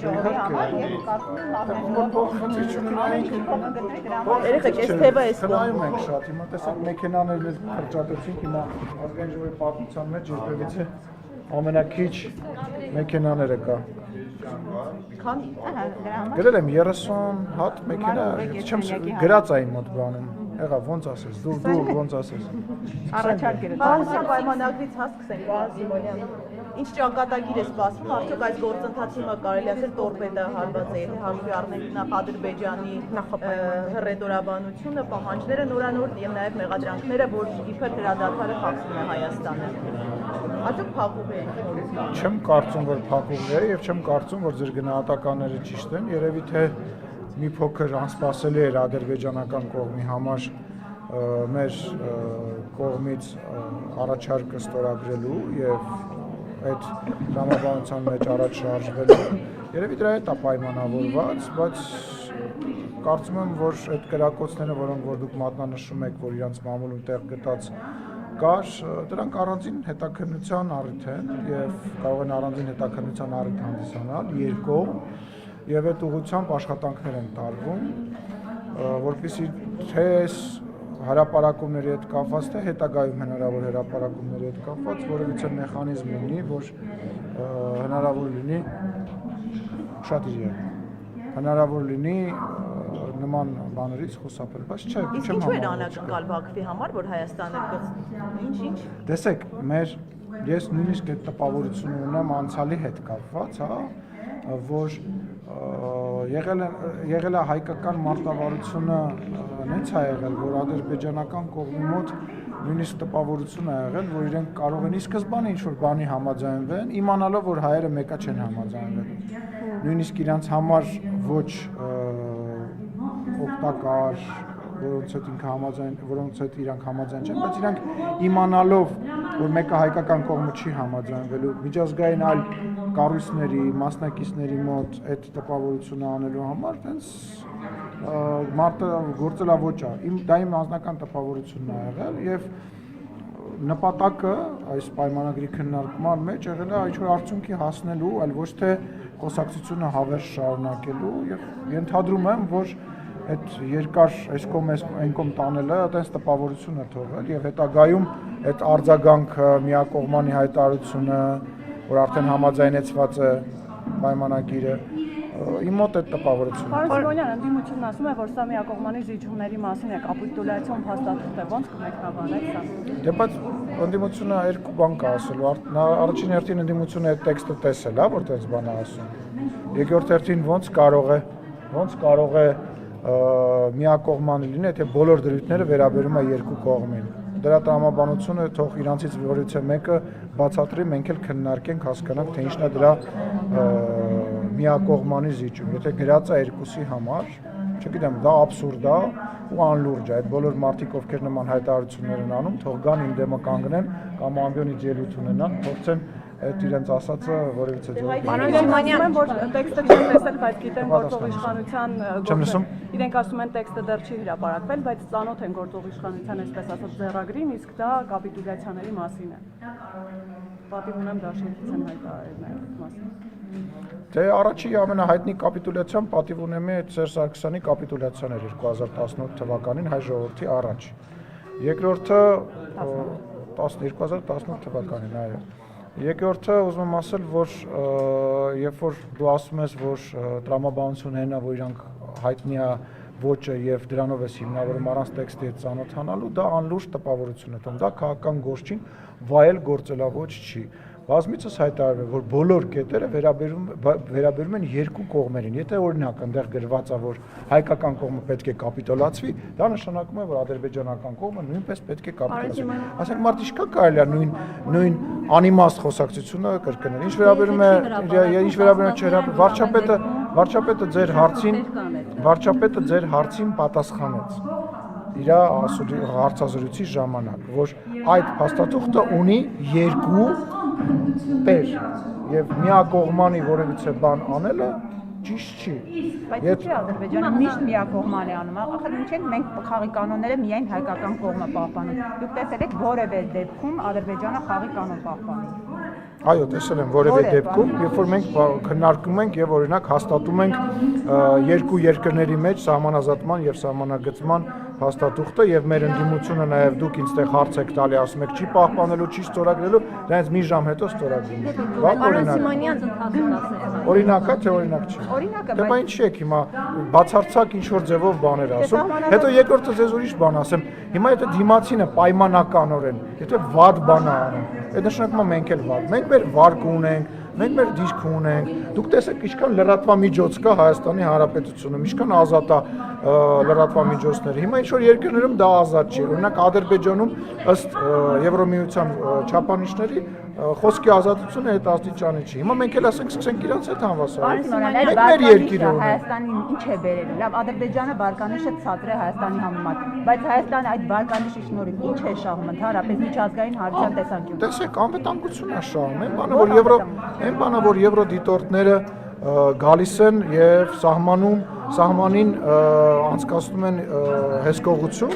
ժողովի համար եւ կարծում եմ լավ է երեխեք այս թեվը էս խնայում ենք շատ, հիմա տեսեք մեքենաներն էլ քրճատեցինք, հիմա ազգային ժողովի պատմության մեջ երբևիցե ամենակիչ մեքենաները կա։ Քանի Գրել եմ 30 հատ մեքենա, չեմ գրած այն մոտ բանում։ Եղա ոնց ասես, դու ոնց ասես։ առաջարկերը Բանսի պայմանագրից հասկսենք, պարոն Սիմոնյան։ Ինչ ճակատագիր է սպասվում, արդյոք այս գործընթացի հիմա կարելի ասել տորպեդը հարված է, եթե հաշվի առնենք Ադրբեջանի հռետորաբանությունը, պահանջները նորանոր եւ նաեւ մեղադրանքները, որ իբր հրադադարը խախտում է Հայաստանը։ Արդյոք փակուղ է։ Չեմ կարծում, որ փակուղ է եւ չեմ կարծում, որ ձեր գնահատականները ճիշտ են, երևի թե մի փոքր անսպասելի էր ադրբեջանական կողմի համար մեր կողմից առաջարկը ստորագրելու եւ այդ դրամաբանության մեջ առաջ շարժվելու երևի դրա հետ է պայմանավորված, բայց կարծում եմ, որ այդ կրակոցները, որոնք որ դուք մատնանշում եք, որ իրանց մամուլում տեղ գտած կար, դրանք առանձին հետաքննության առիթ են եւ կարող են առանձին հետաքննության առիթ հանդիսանալ երկկողմ եւ այդ ուղղությամբ աշխատանքներ են տարվում, որպեսզի թե հրապարակումների հետ կապված, թե հետագայում հնարավոր հրապարակումների հետ կապված որևիցե մեխանիզմ լինի, որ հնարավոր լինի շատ իրի հնարավոր լինի նման բաներից խուսափել, բայց չէ, չեմ համոզված։ Իսկ ինչ էր անակնկալ Բաքվի համար, որ Հայաստանը ինչ։ Տեսեք, ես նույնիսկ այդ տպավորությունը ունեմ անցյալի հետ կապված, հա, որ եղել է հայկական մարտավարությունը նենց է եղել, որ ադրբեջանական կողմի մոտ նույնիսկ տպավորություն է եղել, որ իրենք կարող են ի սկզբանե ինչ-որ բանի համաձայնվեն, իմանալով, որ հայերը մեկը չեն համաձայնվել։ Նույնիսկ իրանց համար ոչ օգտակար, որոնց հետ իրանք համաձայն չեն, բայց իրանք իմանալով, որ մեկը հայկական կողմը չի համաձայնվելու, միջազգային այլ կառույցների, մասնակիցների մոտ այդ տպավորությունը անելու համար, տենց մարտը գործելավոճ է։ Դա իմ անձնական տպավորությունն է եղել եւ նպատակը այս պայմանագրի քննարկման մեջ եղել է ինչ-որ արդյունքի հասնելու, այլ ոչ թե խոսակցությունը հավերժ շարունակելու եւ ենթադրում եմ, որ այդ երկար այս կողմ այն կողմ տանելը այդպես տպավորություն է թողել եւ հետագայում այդ արձագանքը միակողմանի հայտարարությունը, որ արդեն համաձայնեցված է պայմանագիրը, իմ մոտ այդ տպավորությունը։ Պարոն Սիմոնյան, ընդդիմությունն ասում է, որ սա միակողմանի զիջումների մասին է, կապիտուլյացիոն փաստաթուղթ է, ոնց կմեկնաբանեք սա։ Դե բայց ընդդիմությունը երկու բան կա ասելու, առաջին հերթին ընդդիմությունը այդ տեքստը տեսել է, որ տես բան է ասում։ Երկրորդ հերթին ոնց կարող է միակողմանի լինի, եթե բոլոր դրույթները վերաբերում է երկու կողմին։ Դրա տրամաբանությունը թող իրանցից որևիցե մեկը բացատրի, մենք էլ քննարկենք, հասկանանք, թե ինչն է դրա միակողմանի զիջում։ Եթե գրած է երկուսի համար, չգիտեմ, դա աբսուրդ է ու անլուրջ է։ Այդ բոլոր մարդիկ, ովքեր նման հայտարարություններ են անում, թող գան իմ դեմը կանգնեն կամ ամբիոնից ելույթ ունենան, փորձեն այդ իրենց ասածը որևիցե ձևով։ Պարոն Սիմոնյան, որ տեքստը չեմ տեսել, բայց գիտեմ գործող իշխանության իրենք ասում են տեքստը դեռ չի հրապարակվել, բայց ծանոթ են գործող իշխանության այսպես ասած ձեռագրին, իսկ դա կապիտուլյացիաների մասին է։ Պատիվ ունեմ Դաշնակցության հայտարարել այդ մասին։ Դե առաջի ամենահայտնի կապիտուլյացիան պատիվ ունեմ է Սերժ Սարգսյանի կապիտուլյացիան էր 2018 թվականին հայ ժողովրդի առաջ։ Երկրորդը 2018 թվականին, այո։ Երկրորդը ուզում եմ ասել, որ երբ որ դու ասում ես, որ տրամաբանությունը հենա, որ իրանք հայտնի է ոճը եւ դրանով է հիմնավորում առանց տեքստի հետ ծանոթանալու, դա անլուրջ տպավորություն է տոնում, դա քաղաքական գործին վայել գործելավոճ չի։ Բազմիցս հայտարարվել, որ բոլոր կետերը վերաբերում են երկու կողմերին։ Եթե օրինակ այնտեղ գրված է, որ հայկական կողմը պետք է կապիտուլացվի, դա նշանակում է, որ ադրբեջանական կողմը նույնպես պետք է կապիտուլացվի։ Ասենք մարդ ինչքան կարելի է նույն անիմաստ խոսակցությունը կրկնել։ Ինչ վերաբերում է վարչապետը ձեր հարցին պատասխանեց իր հարցազրույցի ժամանակ, որ այդ փաստաթուղթը ունի երկու տեր եւ միակողմանի որևիցե բան անելը ճիշտ չի։ Բայց ինչի Ադրբեջանը միշտ միակողմանի անում, ախր ինչ են մենք խաղի կանոնները միայն հայկական կողմը պահպանում։ Դուք տեսել եք որևէ դեպքում Ադրբեջանը խաղի կանոն պահպանի։ Այո, տեսել եմ որևէ դեպքում, երբ որ մենք քննարկում ենք եւ օրինակ հաստատում ենք երկու երկրների մեջ սահմանազատման եւ սահմանագծման հաստատուղթը եւ մեր ընդդիմությունը նաեւ դուք ինձ տեղ հարց եք տալի, ասում եք չի պահպանելու, չի ստորագրելու, դրանից մի ժամ հետո ստորագրում ենք։ Պարոն Սիմոնյան Օրինակա թե օրինակ չի։ Օրինակը, Դե բա ինչի եք հիմա բացարձակ ինչ որ ձևով բաներ ասում։ Հետո երկրորդը ձեզ ուրիշ բան ասեմ։ Հիմա եթե դիմացինը պայմանականորեն, եթե վատ բան է անում, այդ նշանակում է մենք էլ վատ։ Մենք մեր վարկը ունենք, մենք մեր դիրքը ունենք։ Դուք տեսեք ինչքան լրատվամիջոց կա Հայաստանի Հանրապետությունում, ինչքան ազատ է լրատվամիջոցները։ Հիմա ինչ որ երկրներում դա ազատ չի։ Օրինակ Ադրբեջանում ըստ Եվրոմիության չափանիշների խոսքի ազատությունը այդ աստիճանի չի։ Հիմա մենք էլ ասենք սկսենք իրանց հետ հանվասարել։ Մենք մեր երկիրը ունենք։ Հայաստանին ինչ է բերելու։ Լավ, Ադրբեջանը բարկանիշը ցածր է Հայաստանի համեմատ, բայց Հայաստանը այդ բարկանիշի շնորհիվ ինչ է շահում ընդհանրապես միջազգային հարցության տեսանկյունից։ Տեսեք, անվտանգություն է շահում, այն բանը, որ եվրոդիտորդները գալիս են եւ սահմանին անցկացնում են հսկողություն,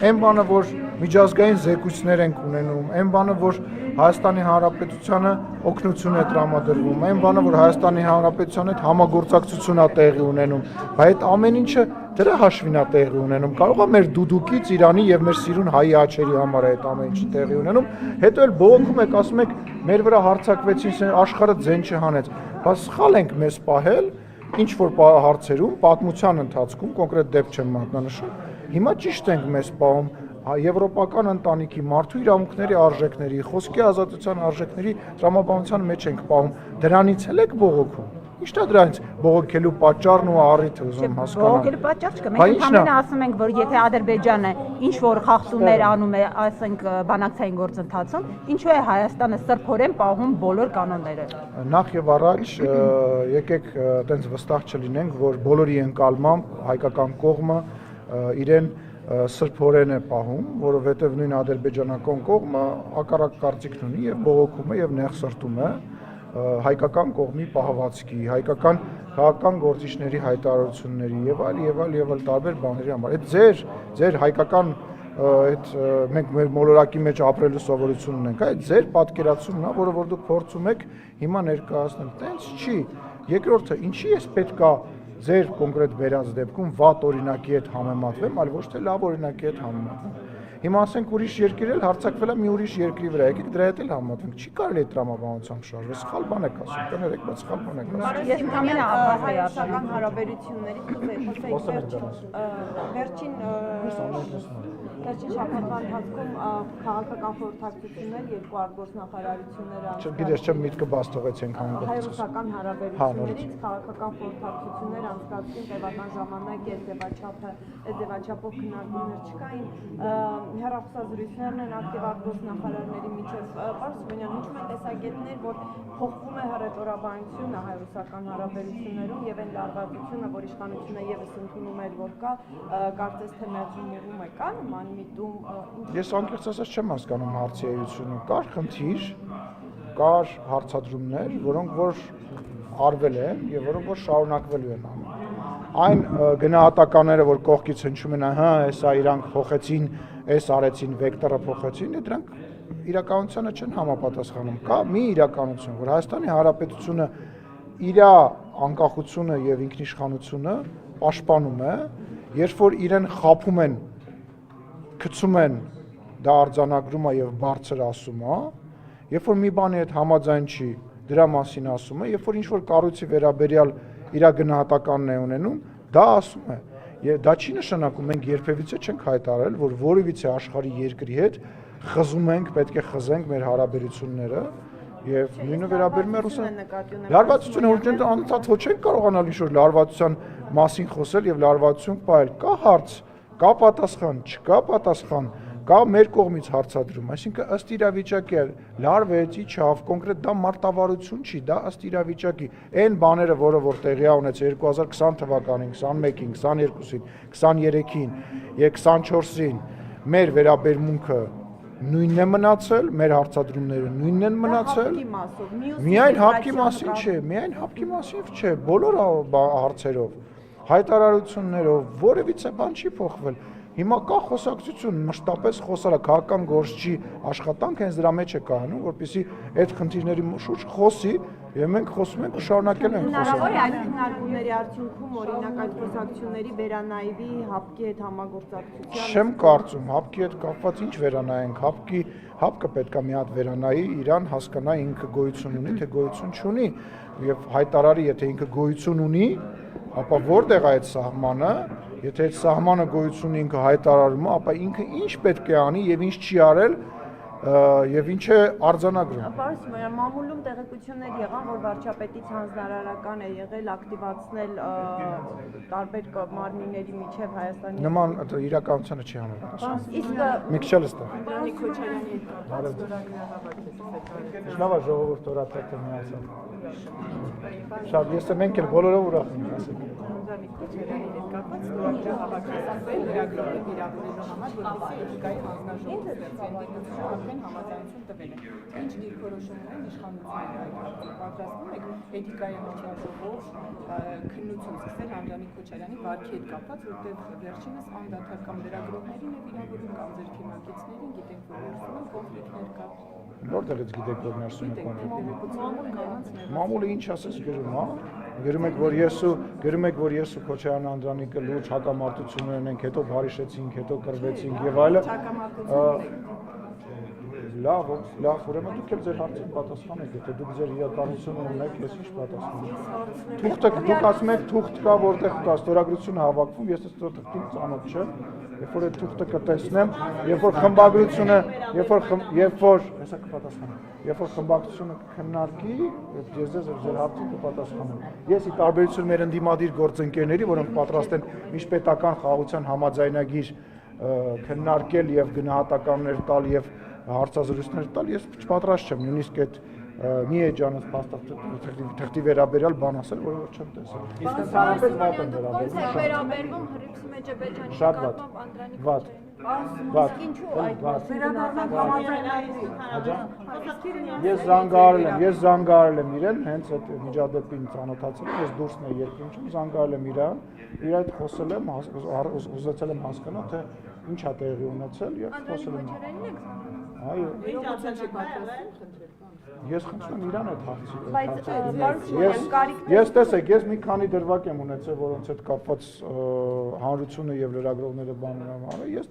այն բանը, որ միջազգային զեկույցներ են ունենում, այն բանը, որ Հայաստանի Հանրապետությանը օգնություն է տրամադրվում, այն բանը, որ Հայաստանի Հանրապետության հետ համագործակցություն է տեղի ունենում, բայց այդ ամեն ինչը դրա հաշվին է տեղի ունենում։ Կարող է մեր դուդուկից Իրանի եւ մեր սիրուն հայի աչերի համար այդ ամեն ինչը տեղի ունենում, հետո էլ բողոքում եք, ասում եք, մեր վրա հարձակվեցին, աշխարհը ձեն չհանեց։ Բայց սխալ ենք մեզ պահել, ինչ որ հարցերում, պատմության ընթացքում, կոնկրետ դեպք չեմ մատնանշում, հիմա ճիշտ ենք մեզ պահում եվրոպական ընտանիքի մարդու իրավունքների արժեքների, խոսքի ազատության արժեքների տրամաբանության մեջ ենք պահում, դրանից էլ եք բողոքում։ Ի՞նչն է դրանից բողոքելու պատճառն ու առիթը ուզում հասկանալ։ Բողոքելու պատճառ չկա։ Մենք ընդհանրապես ասում ենք, որ եթե Ադրբեջանը ինչ որ խախտումներ անում է, ասենք բանակցային գործընթացում, ինչու է Հայաստանը սրբորեն պահում բոլոր կանոնները։ Նախ եւ առաջ եկեք այտենց վստահ չլինենք, որ բոլորի ընկալմամբ հայկական կողմը իրեն սրբորեն է պահում, որովհետև նույն ադրբեջանական կողմը հակառակ կարծիքն ունի եւ բողոքում է եւ նեղ սրտում է հայկական կողմի պահվածքի, հայկական քաղաքական գործիչների հայտարարությունների եւ այլ տարբեր բաների համար։ Այդ ձեր հայկական այդ մենք մեր մոլորակի մեջ ապրելու սովորություն ունենք, այդ ձեր պատկերացումն է, որը որ դուք փորձում եք հիմա ներկայացնել։ Տենց չի։ Երկրորդը, ինչի էս պետքա ձեր կոնկրետ վերած դեպքում վատ օրինակի հետ համեմատվեմ, այլ ոչ թե լավ օրինակի հետ համեմատվեմ։ Հիմա ասենք ուրիշ երկիր էլ հարձակվել է մի ուրիշ երկրի վրա, եկեք դրա հետ էլ համեմատենք։ Չի կարելի այդ տրամաբանությամբ շարժվել, սխալ բան եք ասում, կներեք, բայց սխալ բան եք ասում։ Ես ընդամենը հայ-ռուսական հարաբերությունների վերջին շաբաթվա ընթացքում քաղաքական խորհրդակցություններ երկու արտգործնախարարությունները Չգիտես, չեմ միտքը բաց թողեցինք հանգստացած։ հայ-ռուսական հարաբերություններից քաղաքական խորհրդակցություններ անցկացին տևական ժամանակ եւ ձևաչափով քննարկումներ չկային։ Հեռախոսազրույցներն են ակտիվ արտգործնախարարների միջև։ Պարոն Սիմոնյան, հնչում են տեսակետներ, որ փոխվում է հռետորաբանությունը հայ-ռուսական հարաբերություններում եւ այն լարվածությունը, որ իշխանությունը եւս ընդունում էր, որ կա, կարծես թե մերժում է կա նման միտում։ Ես անկեղծ ասած չեմ հասկանում հարցի էությունը։ Կար խնդիր, կար հարցադրումներ, որոնք որ արվել են եւ որոնք որ շարունակվելու են անում։ Այն գնահատականները, որ կողքից հնչում են, հա, հեսա իրանք փոխեցին, էս արեցին, վեկտորը փոխեցին, դրանք իրականությանը չեն համապատասխանում։ Կա մի իրականություն, որ Հայաստանի Հանրապետությունը իր անկախությունը եւ ինքնիշխանությունը պաշտպանում է, երբ որ իրեն խափում են, գցում են, դա արձանագրում է եւ բարձր ասում է, երբ որ մի բանի հետ համաձայն չի, դրա մասին ասում է, երբ որ ինչ որ կառույցի վերաբերյալ իր գնահատականն է ունենում, դա ասում է։ Եվ դա չի նշանակում մենք երբևիցե չենք հայտարարել, որ որևիցե աշխարհի երկրի հետ խզում ենք, պետք է խզենք մեր հարաբերությունները եւ նույնը վերաբերում է Ռուսաստան։ Լարվածությունը հույժ անընդհատ ոչ չենք կարողանալ ինչ-որ լարվածության մասին խոսել եւ լարվածություն պահել։ Կա հարց, կա պատասխան, չկա պատասխան, կա մեր կողմից հարցադրում, այսինքն ըստ իրավիճակի լարվեց, իջավ, կոնկրետ դա մարտավարություն չի, դա ըստ իրավիճակի այն բաները, որը որ տեղի ունեցել 2020 թվականին, 21-ին, 22-ին, 23-ին եւ 24-ին մեր վերաբերմունքը նույնն է մնացել, մեր հարցադրումները նույնն են մնացել։ Միայն հապկի մասին չէ, միայն հապկի մասին չէ, բոլոր հարցերով, հայտարարություններով որևիցե բան չի փոխվել։ Հիմա կա խոսակցություն, մշտապես խոսալը քաղաքական գործչի աշխատանք հենց դրա մեջ է կայանում, որպեսզի այդ խնդիրների շուրջ խոսի եւ մենք խոսում ենք ու շարունակել ենք խոսել։ Հնարավոր է այդ քննարկումների արդյունքում օրինակ այդ խոսակցությունների վերանայվի ՀԱՊԿ-ի հետ համագործակցության։ Չեմ կարծում, ՀԱՊԿ-ի հետ կապված ինչ վերանայենք, ՀԱՊԿ-ը պետք է մի հատ վերանայի, իրան հասկանա ինքը գոյություն ունի, թե գոյություն չունի եւ հայտարարի, եթե ինքը գոյություն ունի, ապա որտեղ է այդ սահմանը, եթե այդ սահմանը գոյություն ինքը հայտարարում է, ապա ինքը ինչ պետք է անի եւ ինչ չի արել եւ ինչ է արձանագրում։ Պարոն Սիմոնյան, մամուլում տեղեկություններ եղան, որ վարչապետից հանձնարարական է եղել ակտիվացնել տարբեր մարմինների միջև Հայաստանի։ Նման իրականությանը չի համապատասխանում։ Իսկ Մի քիչ լստա։ Անդրանիկ Քոչարյանի Շնորհակալ ժողովուրդ օրաթերթը միացավ։ Շատ ես մենք էլ բոլորով ուրախ ենք ասել։ Անդրանիկ Քոչարյանի հետ կապված ստորագրահավաքել լրագրողի վիրավորելու համար, որպեսզի էթիկայի հանձնաժողովը արդեն համաձայնություն տվել է։ Ինչ դիրքորոշումներ իշխանությունները պատրաստվում եք էթիկայի հանձնաժողով քննություն սկսել Անդրանիկ Քոչարյանի վարքի հետ կապված, որտեղ վերջինս անդադար կամ լրագրողներին է վիրավորում կամ ձեր թիմակիցներին, գիտենք, որ ներսում կոնֆլիկտներ կա։ Որտեղից գիտեք, որ ներսում է կոնֆլիկտ։ Մամուլը ինչ ասես գրում, հա։ Գրում եք, որ ես ու Քոչարյան Անդրանիկը լուրջ հակամարտություններ ունենք, հետո բարիշեցինք, հետո կռվեցինք եւ այլն։ Լավ, ուրեմն դուք էլ ձեր հարցին պատասխանեք, եթե դուք ձեր իրականությունը ունեք, ես ինչ պատասխանեմ։ Դուք ասում եք թուղթ կա, որտեղ կա ստորագրությունը հավաքվում, ես այս թուղթին ծանոթ չեմ, երբ որ այդ թուղթը կտեսնեմ, երբ որ խմբագրությունը, հեսա կպատասխանեմ, երբ որ խմբագրությունը կքննարկի, ես ձեր հարցին կպատասխանեմ։ Ես ի տարբերություն մեր ընդդիմադիր գործընկերների, որոնք պատրաստ են միջպետական խաղաղության համաձայնագիր քննարկել եւ գնահատականներ տալ եւ հարցազրույցներ տալ, ես չպատրաստ չեմ, նույնիսկ այդ մի էջանս թղթի վերաբերյալ բան ասել, որը չեմ տեսել։ Իսկ ընդհանրապես վատ եմ վերաբերվում Հռիփսի Մեջբեջյանի շատ նկատմամբ Անդրանիկ վատ։ Վատ։ Ինչու այդ վերադառնանք համաձայնագրի։ Ես զանգահարել եմ իրեն, հենց այդ միջադեպին ծանոթացել եմ, ես դուրսն եմ երկրում, զանգահարել եմ իրան, իր հետ խոսել եմ, ուզեցել եմ հասկանալ, թե ինչ է տեղի ունեցել եւ խոսել եմ։ Այո։ Ես խնդրում եմ իրան այդ հարցի։ Ես տեսեք, ես մի քանի դրվագ եմ ունեցել, որոնց հետ կապված հանրությունը եւ լրագրողները բաներ են արել։ Ես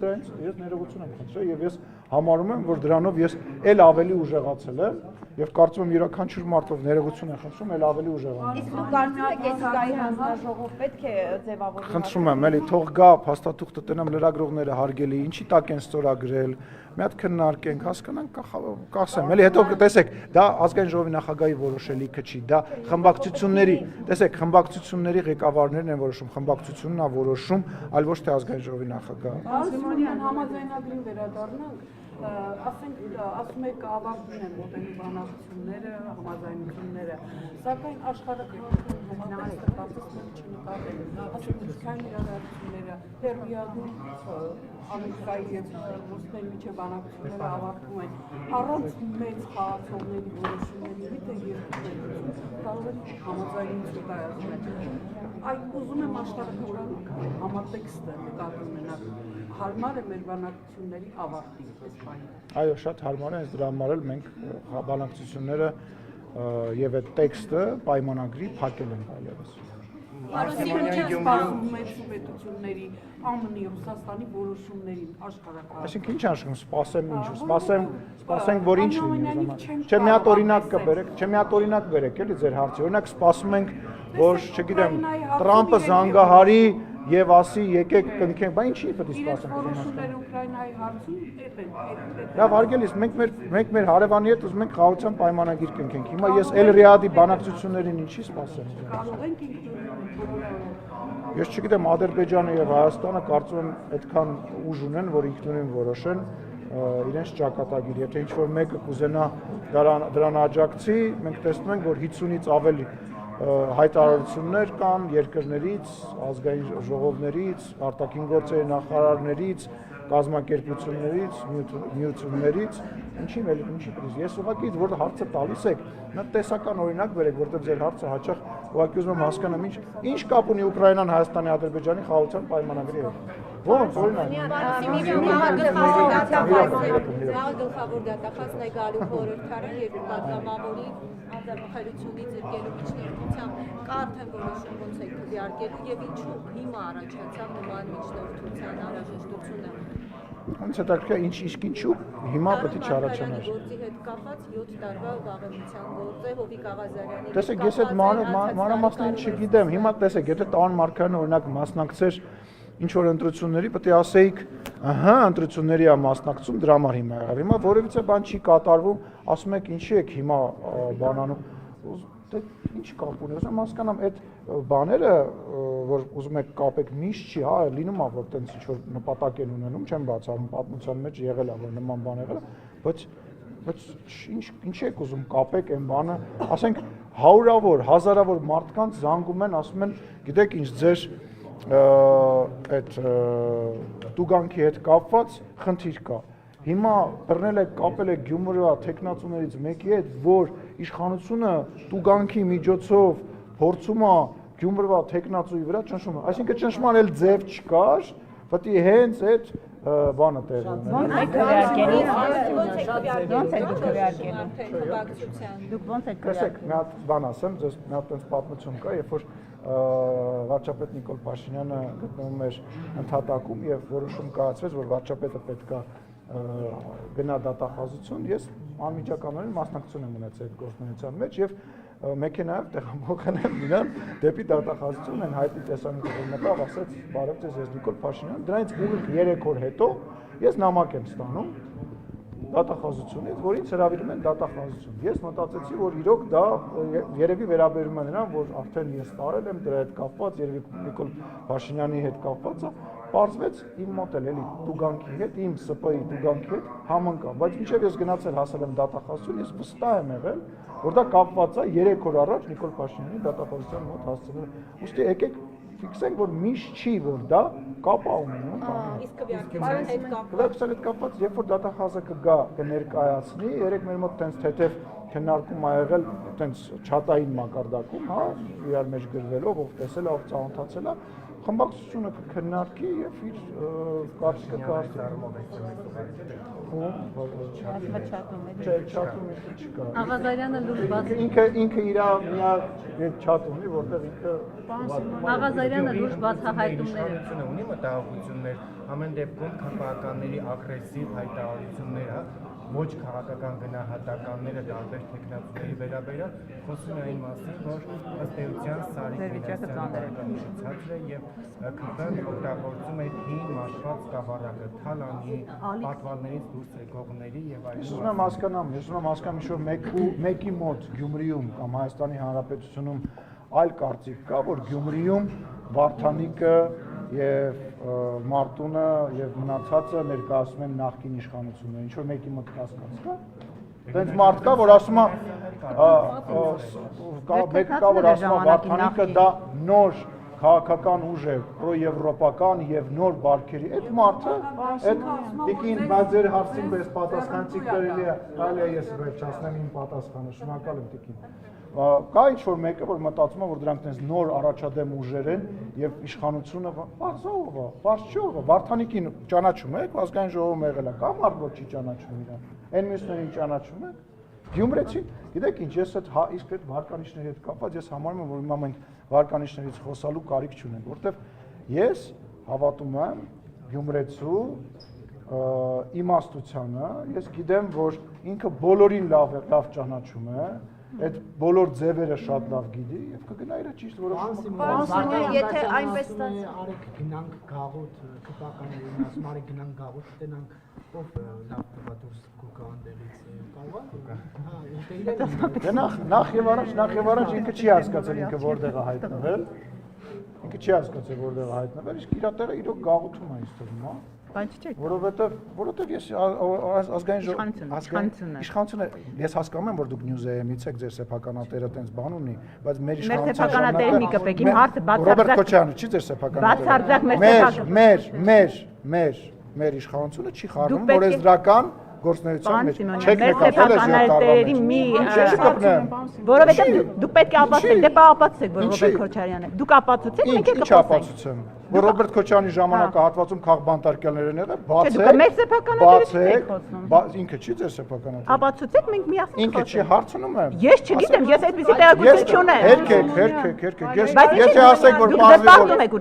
ներողություն եմ խնդրել եւ ես համարում եմ, որ դրանով ես էլ ավելի ուժեղացել եմ եւ կարծում եմ յուրաքանչյուր մարդով ներողություն եմ խնդրում, էլ ավելի ուժեղանում։ Իսկ դու կարծում ես էթիկայի հանձնաժողով պետք է ձևավորել։ Խնդրում եմ, էլի թող գա փաստաթուղթը տնեմ լրագրողները հարգելի, ինչի տակ են ստորագրել, մի հատ քննարկենք, հասկանանք, կասեմ, էլի հետո տեսեք, դա ազգային ժողովի նախագահի որոշելիքը չի, դա խմբակցությունների, տեսեք, խմբակցությունների ղեկավարներն են որոշում, խմբակցությունն է որոշում, այլ ոչ թե ազգային ժողովի նախագահը։ Սիմոնյան, համաձայնագրին վերադառնանք, ասում եք ավարտվում են մոտենի բանակցությունները, համաձայնությունները, սակայն աշխարհակրթության համատեքստը կարծես մենք չնկատել, ասում եք քան իրադարձությունները, Հերմիադում Ամերիկայի եւ ռուսների միջև բանակցությունները ավարտվում են, առանց մեծ խաղացողների որոշումների, միտը երկրներում կարող են համաձայնություն կայացնել։ Այդ ուզում եմ աշխարհակրթության համատեքստը նկատի ունենալ, հարմար է մեր բանակցությունների ավարտի այս բանը։ Այո, շատ հարմար է, հենց դրա համար էլ մենք բանակցությունները եւ այդ տեքստը պայմանագրի փակել ենք այլևս։ Սպասում մեծ պետությունների ԱՄՆ-ի, Ռուսաստանի որոշումներին աշխարհակարգ։ Այսինքն ինչ աշխում, սպասենք, որ ինչ լինի։ Չէ, մի հատ օրինակ բերեք, էլի ձեր հարցի։ Օրինակ սպասում ենք, որ, չգիտեմ, Տրամպը զանգահարի եւ ասի եկեք կնքենք, բա ինչի պետք է սպասենք։ Որոշումները Ուկրաինայի հարցում Լավ, հարգելիս, մենք մեր հարևանի հետ ուզում ենք խաղաղության պայմանագիր կնքենք։ Հիմա ես Էլ-Ռիադի բանակցություններին ինչի սպասեմ։ կարող ենք Ես չգիտեմ, Ադրբեջանը եւ Հայաստանը կարծում եմ այդքան ուժ ունեն, որ ինքնուրույն որոշեն իրենց ճակատագիր։ Եթե ինչ-որ մեկը կուզենա դրան աջակցի, մենք տեսնում ենք, որ 50-ից ավելի հայտարարություններ կան երկրներից, ազգային ժողովներից, արտաքին գործերի նախարարներից, կազմակերպություններից, միություններից, ինչի պետք է։ Ես ուղղակի որ հարցը տալիս եք, նա տեսական օրինակ բերեք, որտեղ ձեր հարցը հաճախ ուղղակի ուզում եմ հասկանամ ինչ կապ ունի Ուկրաինան Հայաստանի Ադրբեջանի խաղաղության պայմանագրի հետ։ Ո՞նց օրինակ։ Գլխավոր դատախազն է գալու խորհրդարան երկու պատգամավորի անձեռնխելությունից զրկելու միջնորդությամբ կա արդեն որոշում ոնց է քվեարկելու եւ ինչու հիմա առաջացավ նման միջնորդության անհրաժեշտությունը։ Ոնց է դարձել ինչու հիմա պետք է չառաջանար։ Գործի հետ կապված 7 տարվա վաղեմության գործ է Հովիկ Աղազարյանի։ Տեսեք, ես այդ մանրամասներին չգիտեմ։ Հիմա տեսեք, եթե Տան Մարկարյանը օրինակ մասնակցեր ինչ որ ընտրությունների, պետք է ասեիք, ահա, ընտրությունների է մասնակցում, դրա համար հիմա եղավ։ Հիմա որևիցե բան չի կատարվում, ասում եք ինչի եք հիմա բանանում։ Դե ինչ կապ ունի, ուզում հասկանամ այդ բաները, որ ուզում եք կապեք միշտ չի, հա, լինում է որ տենց ինչ որ նպատակ են ունենում, չեմ բացառում, պատմության մեջ եղել է որ նման բան եղել է, բայց ինչ եք ուզում կապեք այն բանը, ասենք հարյուրավոր, հազարավոր մարդկանց զանգում են, ասում են, գիտեք ինչ, ձեր այդ տուգանքի հետ կապված խնդիր կա։ Հիմա բռնել եք, կապել եք Գյումրիա տեխնացուներից մեկի հետ, որ իշխանությունը տուգանքի միջոցով փորձում է Գյումրիա տեխնացուի վրա ճնշում, այսինքն ճնշման էլ ձև չկար, պետք է հենց այդ բանը տեղի ունենա։ Ոնց եք քվեարկելու։ Դուք ոնց եք Տեսեք, քվեարկելու։ մի հատ բան ասեմ, ձեզ մի հատ տենց պատմություն կա, երբ որ վարչապետ Նիկոլ Փաշինյանը գտնվում էր ընդհատակում եւ որոշում կայացվեց, որ վարչապետը պետք է գնա դատախազություն, ես անմիջականորեն մասնակցություն եմ ունեցել այդ գործունեության մեջ եւ մեքենայով տեղափոխել եմ իրան դեպի դատախազություն, այն հայտնի տեսանյութը մտավ, ասաց՝ «Բարև ձեզ, ես Նիկոլ Փաշինյան»։ Դրանից ուղիղ 3 օր հետո ես նամակ եմ ստանում դատախազությունից, որից հրավիրում են դատախազություն։ Ես մտածեցի, որ իրոք դա երևի վերաբերում է նրան, որ արդեն ես տարել եմ դրա հետ կապված, երևի Նիկոլ Փաշինյանի հետ կապված է, պարզվեց իմ մոտ էլ էլի տուգանքի հետ, իմ ՍՊ-ի տուգանքի հետ համընկա, բայց մինչև ես գնացել հասել եմ դատախազություն, ես վստահ եմ եղել, որ դա կապված է 3 օր առաջ Նիկոլ Փաշինյանի դատախազության մոտ հասցնել։ Ուստի եկեք ֆիքսենք, որ միշտ չի, որ դա կապ ունենում։ Իսկ քվեարկության հետ կապված Քվեարկության հետ կապված, երբ որ դատախազը կգա կներկայացնի, երեք մեր մոտ տենց թեթև քննարկում ա եղել, տենց չաթային մակարդակում, հա, իրար մեջ գրվելով, ով տեսել է, ով ծանոթացել է, խմբակցությունը կքննարկի եւ իր կարծիքը կհաստատի։ Աղազարյանը լուրջ բաց Ինքը իր չաթ ունի, որտեղ ինքը Աղազարյանը լուրջ բացահայտումներ ունի մտահոգություններ, ամեն դեպքում քաղաքականների ագրեսիվ հայտարարությունները, ոչ քաղաքական գնահատականները դարբեր տեխնացուների վերաբերյալ խոսում են այն մասին, որ ըստ էության Սարիկ Մեսյանը եւ ԿՊ-ն օգտագործում է հին մաշված սկավառակը, թալանի, պատվալներից դուրս եկողների եւ այլն։ Ես ուզում եմ հասկանամ, ինչ որ մեկի մոտ Գյումրիում կամ Հայաստանի Հանրապետությունում այլ կարծիք կա, որ Գյումրիում Վարդանիկը եւ Մարտունը եւ մնացածը ներկայացնում են նախկին իշխանությունները, ինչ որ մեկի մոտ կասկած կա։ Դենց մարդ կա, որ ասում է մեկը կա, որ ասում է Վարդանիկը դա նոր քաղաքական ուժ է, պրոեվրոպական եւ նոր բարքերի։ Այդ մարդը, այդ տիկին բաձեր հարցին պես պատասխանցի կարելի է, ես վերջացնեմ իմ պատասխանը, շնորհակալ եմ տիկին։ Կա ինչ-որ մեկը, որ մտածում է, որ դրանք տենց նոր առաջադեմ ուժեր են եւ իշխանությունը բարձով է, բարձ չողը, Վարդանիկին ճանաչում եք, ազգային ժողովում եղել է, կա մարդ, որ չի ճանաչում իրան, այն մյուսներին ճանաչում եք, Գյումրեցին, գիտեք ինչ, ես այդ իսկ այդ վարկանիշների հետ կապված, ես համարում եմ, որ հիմա մենք վարկանիշներից խոսալու կարիք չունենք, որտեվ ես հավատում եմ Գյումրեցու իմաստությանը, ես գիտեմ, որ ինքը բոլորին լավ ճանաչում է, այդ բոլոր ձևերը շատ լավ գիտի եւ կգնա իր ճիշտ որոշումը։ Եթե այնպես ստացի, արեք գնանք գաղութ, քպականներին ասում արեք գնանք գաղութ, տենանք ով լավ տվադուրս կուկաններից կարող։ Նախ եւ առաջ ինքը չի հասկացել ինքը որտեղ է հայտնվել։ Ինքը չի հասկացել որտեղ է հայտնվել, իսկ իր տեղը իրոք գաղութում է ինձ թվում, հա։ Բայց չէ։ Որովհետև ես ազգային իշխանությունը ես հասկանում եմ որ դուք Նյուզեյմից եք ձեր սեփականատերը տենց բան ունի, բայց մեր իշխանությունը մի կպեք, իմ հարցը Ռոբերտ Քոչարյանը չի ձեր սեփականատերը։ Մեր իշխանությունը չի խառնում օրենսդրական գործունեության մեջ։ Չեք նկատել այս սեփականատերերի մի որովհետև դուք պետք է ապացուցեք, դե ապացուցեք որ Ռոբերտ Քոչարյանը։ Դուք ապացուցեք, մենք էլ կպասենք։ որ Ռոբերտ Քոչարյանի ժամանակահատվածում քաղբանտարկյալներ են եղել, Չէ, մեր սեփականատիրությունն եք խոսում։ Ինքը չի ձեր սեփականատիրը։ Ապացուցեք, մենք միասին Ինքը չի հարցնում եմ։ Ես չգիտեմ, ես այդպեսի տեղեկություն չունեմ։ Հերքեք։ Եթե ասեք, որ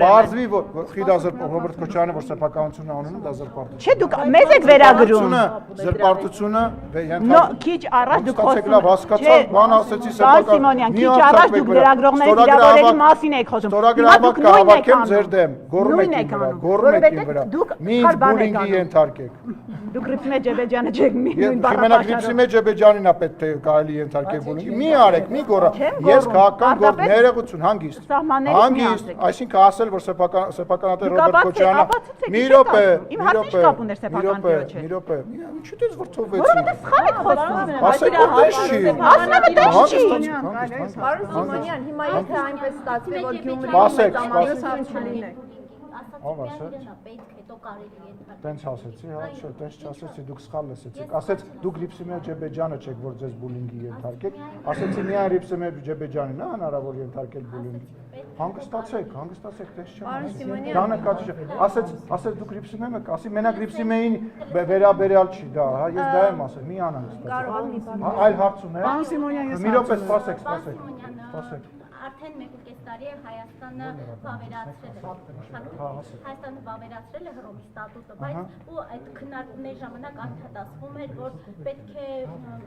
բարձվի, որ խիդա Ռոբերտ Քոչարյանը որ սեփականություն անում, դա զրպարտություն։ Չէ, դուք մեզ եք վերագրում։ Զրպարտությունը Նո, քիչ առաջ դուք խոսում եք, հասկացա, բան ասեցի սեփական։ Սիմոնյան, քիչ առաջ դուք լրագրողների վիրավորերի մասին եք խոսում։ Ստորագրահավաք կհավաքեմ ձեր դեմ, գոռում եք իմ վրա, գոռում եք իմ վրա։ Մի բուլինգի ենթարկեք։ Դուք Ռիփսիմե Ջեբեջյանը չեք նույն Մենակ Ռիփսիմե Ջեբեջյանին է պետք է կարելի ենթարկել բուլինգի։ Մի արեք, մի գոռա։ Ես քաղաքական գործ ներողություն, հանգիստ։ Հանգիստ, այսինքն ասել, որ սեփականատեր Ռոբերտ Քոչարյանը մի րոպե, իմ հարցի չկապ ուներ սեփականատերը չէ։ Մի րոպե։ Ինչու՞ դες որ թողվեցին։ Որովհետև սխալ եք խոսում։ Ասեք որ դες չի։ Ասում եմ դες չի։ Պարոն Սիմոնյան, հիմա եթե այնպես ստացվի, որ Գյումրիում Ասեք, չլինեք։ Պետք հետո կարելի է ընդհանրապես։ Տենց ասեցի, հա, չէ, տենց չասեցի, դուք սխալ լսեցիք։ Ասեց դուք Ռիփսիմե Ջեբեջյանը չեք, որ ձեզ բուլինգի ենթարկեք։ Ասեցի միայն Ռիփսիմե Ջեբեջյանին է հնարավոր ենթարկել բուլինգի։ Հանգստացեք, տես չեմ։ Դա նկատի չէ։ Ասեց դուք Ռիփսիմե եք, ասի մենակ Ռիփսիմեին վերաբերյալ չի դա, հա, ես դա եմ ասել, մի անհանգստացեք։ Այլ հարց ունեք։ Պարոն Սիմոնյան, ես Մի րոպե սպասեք։ Արդեն 1.5 տարի է Հայաստանը վավերացրել է։ Հայաստանը վավերացրել է Հռոմի ստատուտը, բայց ու այդ քննարկումների ժամանակ անդրադառնում էր, որ պետք է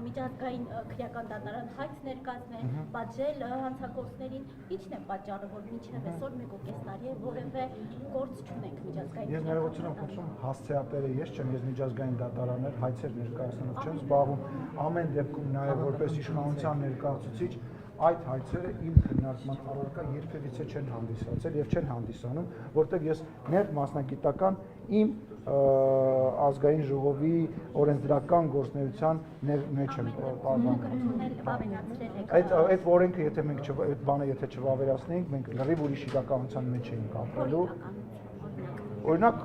միջազգային քրեական դատարան հայց ներկայացնել, պատժել հանցագործներին։ Ինչն է պատճառը, որ մինչև այսօր 1.5 տարի է որևէ գործ չունենք միջազգային։ Ես ներողություն եմ խնդրում, հասցեատերը ես չեմ, ես միջազգային դատարաններ հայցեր ներկայացնելով չեմ զբաղվում, ամեն դեպքում նաև որպես իշխանության ներկայացուցիչ այդ հայցերը իմ քննարկման առարկա երբևիցե չեն հանդիսացել եւ չեն հանդիսանում, որտեղ ես ներ մասնագիտական իմ ազգային ժողովի օրենսդրական գործունեության մեջ եմ այդ օրենքը եթե մենք այդ բանը եթե չվավերացնեինք, մենք լրիվ ուրիշ իրականության մեջ էինք ապրելու։ Օրինակ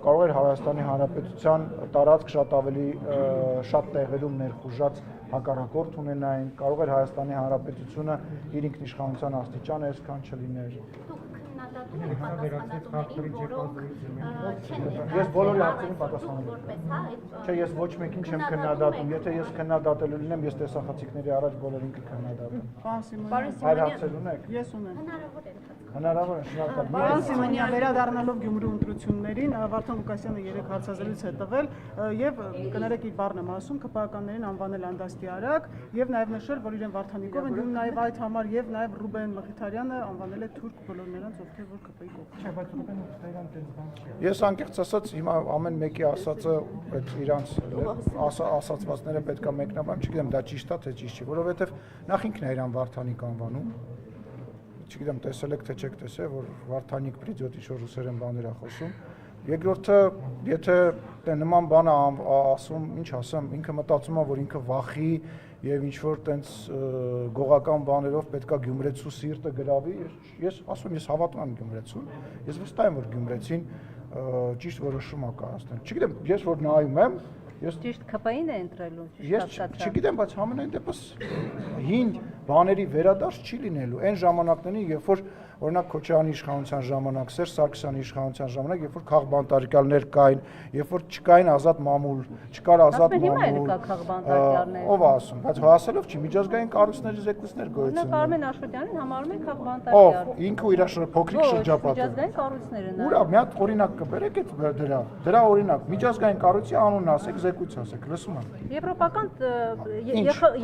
կարող էր Հայաստանի Հանրապետության տարածք շատ ավելի շատ տեղերում ներխուժած հակառակորդ ունենային, կարող էր Հայաստանի Հանրապետությունը իր ինքնիշխանության աստիճանը այսքան չլիներ։ Ես բոլորի հարցերին պատասխանում եմ։ Չէ, ես ոչ մեկին չեմ քննադատում, եթե ես քննադատելու լինեմ, ես տեսախցիկների առաջ բոլորին կքննադատեմ։ Այլ հարցեր ունեք։ Ես ունեմ։ Հնարավոր է, շնորհակալ։ Պարոն Սիմոնյան, վերադառնալով Գյումրի ընտրություններին, Վարդան Լուկասյանը 3 հարցազրույց է տվել եւ կներեք իր բառն եմ ասում, ԿՊԱ-ականներին անվանել անդաստիարակ եւ նաեւ նշել, որ իրեն Վարդանիկով են դիմում նաեւ այդ համար եւ նաեւ Ռուբեն Մխիթարյանը անվանել է թուրք բոլոր նրանց, ովքեր որ ԿՊ-ի կողմ։ Չէ, բայց Ռուբեն Մխիթարյանը տենց բան չի։ Ես անկեղծ ասած հիմա ամեն մեկի ասածը այդ իրանց ասացվածները պետքա մեկնաբան, չգիտեմ դա ճիշտ է թե ճիշտ չի, որովհետեւ նախ ինքն է իրան Վարդանիկ անվանում։ Չգիտեմ տեսել եք թե չեք տեսել, որ Վարդանիկ պրիդյոտ ինչ-որ ռուսերեն բաներ է խոսում։ Երկրորդը, եթե նման բան ասում, ինչ ասեմ, ինքը մտածում է, որ ինքը վախի եւ ինչ-որ տենց գողական բաներով պետքա գյումրեցու սիրտը գրավի։ Ես ասում եմ, ես հավատում եմ գյումրեցուն։ Ես վստահ եմ, որ գյումրեցին ճիշտ որոշում է կայացնել։ Չգիտեմ, ես որ նայում եմ, Ճիշտ ԿՊ-ին է ընտրելու, Ես չգիտեմ, բայց համենայն դեպս հին բաների վերադարձ չի լինելու։ Այն ժամանակներին, երբ որ օրինակ Քոչարյանի իշխանության ժամանակ, Սերժ Սարգսյանի իշխանության ժամանակ, երբ որ քաղբանտարկյալներ կային, երբ որ չկային ազատ մամուլ, չկար ազատ մամուլ։ Ով է ասում, բայց հասելով չի միջազգային կառույցների զեկույցներ գոյություն ունեն։ Կարմեն Աշոտյանին համարում են քաղբանտարկյալ։ Ով ինքը իր փոքրիկ շրջապատը։ Միջազգային կառույցները նա։ Ուրա մի հատ օրինակ կբերեք այդ դրա օրինակ միջազգային կառույցի անունն ասեք, զեկույց ասեք, լսում եմ։ Եվրոպական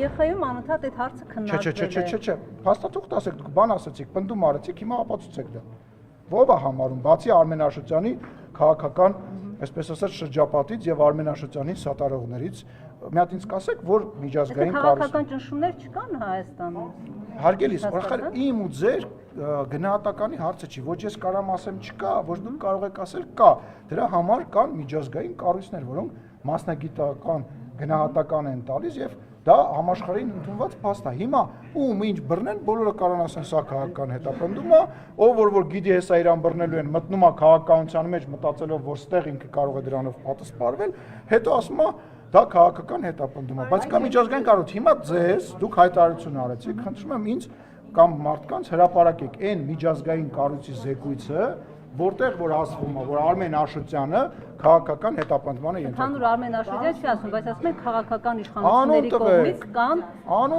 ԵԽ-ում անընդհատ այդ հարցը քննարկվել է։ Չէ, հաստատող ասեք, դուք բան ասացիք, պնդում արեցիք, հիմա ապացուցեք դա։ Ո՞վ է համարում, բացի Արմեն Աշոտյանի քաղաքական, այսպես ասած, շրջապատից եւ Արմեն Աշոտյանի սատարողներից, մի հատ ինձ կասեք, որ միջազգային քաղաքական ճնշումներ չկան Հայաստանում։ Հարգելիս, օրախար իմ ու ձեր գնահատականի հարցը չի, ոչ ես կարամ ասեմ չկա, ոչ դուք կարող եք ասել կա։ Դրա համար կան միջազգային կառույցներ, որոնք մասնագիտական գնահատական են տալիս եւ դա համաշխարհային ընդունված փաստ է։ Հիմա ում ինչ բռնեն, բոլորը կարող են ասեն սա քաղաքական հետապնդում է, ով որ գիտի հեսա իրան բռնելու են, մտնում է քաղաքականության մեջ մտածելով, որ ստեղ ինքը կարող է դրանով պատասխանվել, հետո ասում է դա քաղաքական հետապնդում է, բայց կա միջազգային կառույց։ Հիմա ձեզ դուք հայտարարություն արեցիք, խնդրում եմ ինձ կամ մարդկանց հրապարակեք այն միջազգային կառույցի զեկույցը, որտեղ որ ասվում է, որ Արմեն Աշոտյանը քաղաքական հետապնդման է ենթարկվում։ Հանուր Արմեն Աշոտյանը չի ասում, բայց ասում են քաղաքական իշխանությունների կողմից կան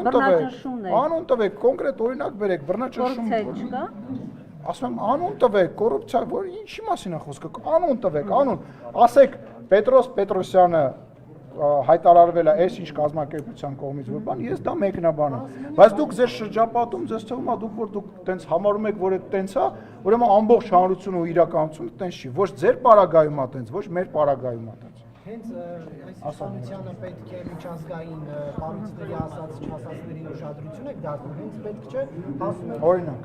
բռնաճնշումներ։ Անուն տվեք, կոնկրետ օրինակ բերեք, բռնաճնշում չկա։ Ասում եմ անուն տվեք, կոռուպցիա, որ ինչի մասին է խոսքը, անուն տվեք, անուն, ասեք Պետրոս Պետրոսյանը հայտարարվել է այս ինչ կազմակերպության կողմից որ բան, ես դա մեկնաբան եմ, բայց դուք ձեր շրջապատում ձեզ թվում է դուք որ դուք տենց համարում եք որ այդ տենց է, ուրեմն ամբողջ հանրությունը ու իրականությունը տենց չի, ոչ ձեր պարագայում է տենց, ոչ մեր պարագայում է տենց։ Հենց այս իշխանությանը պետք է միջազգային կառույցների ասած չասածների ուշադրություն եք դարձնում, հենց պետք չէ ասում եք։ Օրինակ,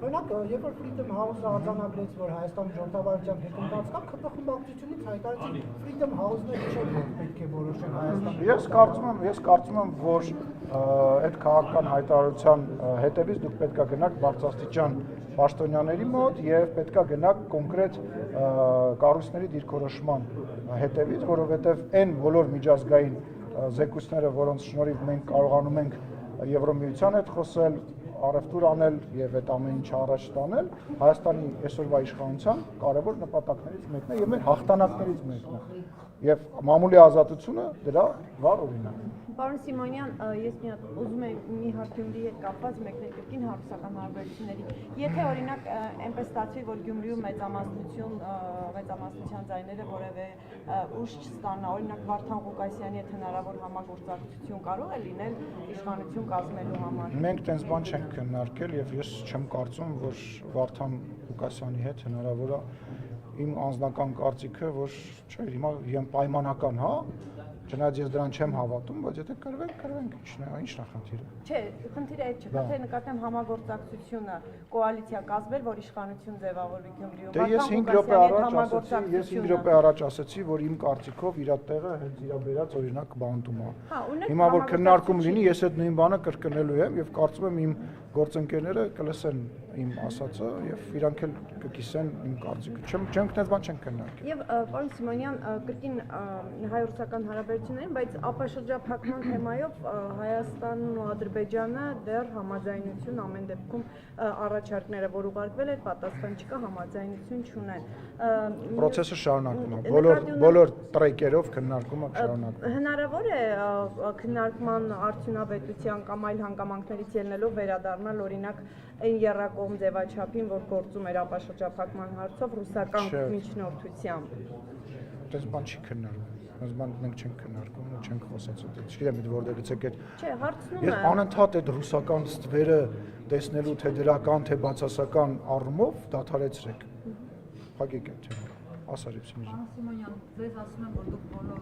երբ որ Freedom House-ը արձանագրեց, որ Հայաստանում ժողովրդավարության հետընթաց կա, ԿՊ խմբակցությունից հայտարարեցին Freedom House-ները չէ որ պետք է որոշեն Հայաստանում։ Ես կարծում եմ, որ այդ քաղաքական հայտարարության հետևից դուք պետք է գնաք բարձրաստիճան պաշտոնյաների մոտ եւ պետք է գնաք կոնկրետ կառույցների դիրքորոշման հետևից, որովհետեւ այն բոլոր միջազգային զեկույցները, որոնց շնորհիվ մենք կարողանում ենք Եվրոմիության հետ խոսել, առևտուր անել եւ այդ ամեն ինչը առաջ տանել, Հայաստանի այսօրվա իշխանության կարևոր նպատակներից մեկն է եւ մեր հաղթանակներից մեկն է։ Եվ մամուլի ազատությունը դրա վառ օրինակ է։ Պարոն Սիմոնյան, ես ուզում եմ մի հարցումի հետ կապված մեկնարկին հարուսական հարաբերությունների։ Եթե օրինակ այնպես ստացվի, որ Գյումրիում մեծամասնության ձայները որևէ ուժ չստանա, օրինակ Վարդան Ղուկասյանի հետ հնարավոր համագործակցություն կարող է լինել իշխանություն կազմելու համար։ Մենք տենց բան չենք քննարկել եւ ես չեմ կարծում, որ Վարդան Ղուկասյանի հետ հնարավոր է իմ անձնական կարծիքը, որ չէ, հիմա պայմանական, հա, չնայած ես դրան չեմ հավատում, բայց եթե կրվենք, ինչն է խնդիրը։ Չէ, խնդիրը այդ չէ, թե նկատեմ համագործակցությունը, կոալիցիա կազմել, որ իշխանություն ձևավորվի Գյումրիում։ Դե ես 5 րոպե առաջ ասացի, որ իմ կարծիքով իր տեղը հենց իր բերած օրինակ բանտում է։ Հիմա որ քննարկում լինի, ես այդ նույն բանը կրկնելու եմ եւ կարծում եմ իմ գործընկերները կլսեն իմ ասածը եւ իրանք էլ կկիսեն իմ կարծիքը։ Չեմ այդպես բան չենք քննարկել։ Եվ պարոն Սիմոնյան, կրկին հայ-ռուսական հարաբերություններին, բայց ապաշրջափակման թեմայով Հայաստանն ու Ադրբեջանը դեռ համաձայնություն ամեն դեպքում առաջարկները, որ ուղարկվել էր, պատասխան չկա, համաձայնություն չունեն։ Պրոցեսը շարունակվում է, բոլոր տրեկերով քննարկումը շարունակվում է։ Հնարավոր է քննարկման արդյունավետության կամ այլ հանգամանքներից ելնելով վերադառնալ օրինակ այն եռակողմ ձևաչափին, որ գործում էր ապաշրջափակման հարցով ռուսական միջնորդությամբ։ Դες բան չի քննարկվում։ Այս բան մենք չենք քննարկում, չենք խոսած այդ։ Չգիտեմ, որտեղից եք այդ։ Չէ, հարցնում Ես անընդհատ այդ ռուսական ստվերը տեսնելու թե դրական, թե բացասական առումով դադարեցրեք։ Փակեք այդ թեման։ Ասարիվ Սիմիջան։ Պարոն Սիմոնյան, ձեզ ասում եմ, որ դուք բոլոր